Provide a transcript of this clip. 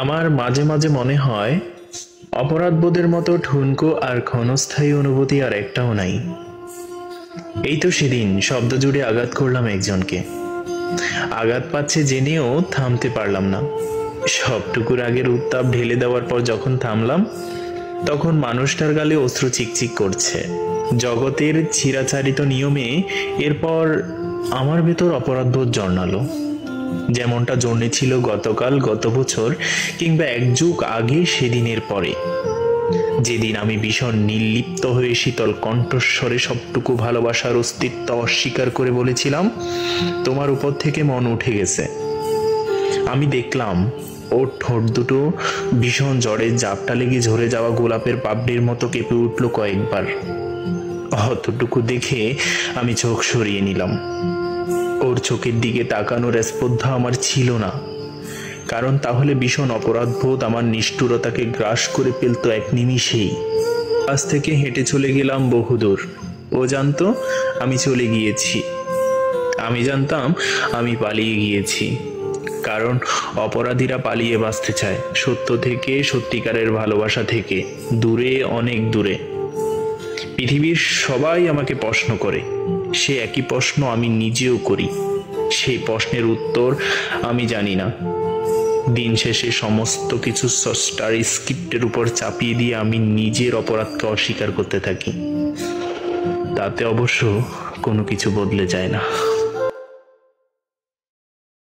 আমার মাঝে মাঝে মনে হয় অপরাধবোধের মতো ঠুনকো আর ক্ষণস্থায়ী অনুভূতি আর একটাও নাই। এই তো সেদিন শব্দ জুড়ে আঘাত করলাম একজনকে, আঘাত পাচ্ছে জেনেও থামতে পারলাম না। সবটুকুর আগের উত্তাপ ঢেলে দেওয়ার পর যখন থামলাম, তখন মানুষটার গালে অশ্রু চিকচিক করছে। জগতের চিরাচারিত নিয়মে এরপর আমার ভেতর অপরাধবোধ জন্মালো, যেমনটা জন্মেছিল গতকাল, গত বছর কিংবা এক যুগ আগে, সেদিনের পরে, যেদিন আমি ভীষণ নির্লিপ্ত হয়ে শীতল কণ্ঠস্বরে সবটুকু ভালোবাসার অস্তিত্ব অস্বীকার করে বলেছিলাম, তোমার উপর থেকে মন উঠে গেছে। আমি দেখলাম ওর ঠোঁট দুটো ভীষণ জ্বরে জাপটা লেগে ঝরে যাওয়া গোলাপের পাপড়ির মতো কেঁপে উঠল কয়েকবার। অতটুকু দেখে আমি চোখ সরিয়ে নিলাম। ওর চোখের দিকে তাকানোর স্পর্ধা আমার ছিল না, কারণ তাহলে ভীষণ অপরাধবোধ আমার নিষ্ঠুরতাকে গ্রাস করে ফেলতো এক নিমিষেই। কাছ থেকে হেঁটে চলে গেলাম বহুদূর। ও জানতো আমি চলে গিয়েছি, আমি জানতাম আমি পালিয়ে গিয়েছি। কারণ অপরাধীরা পালিয়ে বাঁচতে চায় সত্য থেকে, সত্যিকারের ভালোবাসা থেকে, দূরে, অনেক দূরে। পৃথিবীর সবাই আমাকে প্রশ্ন করে, সে একই প্রশ্ন আমি নিজেও করি। সেই প্রশ্নের উত্তর আমি জানি না। দিন শেষে সমস্ত কিছু স্রষ্টার স্ক্রিপ্টের উপর চাপিয়ে দিয়ে আমি নিজের অপরাধকে অস্বীকার করতে থাকি। তাতে অবশ্য কোনো কিছু বদলে যায় না।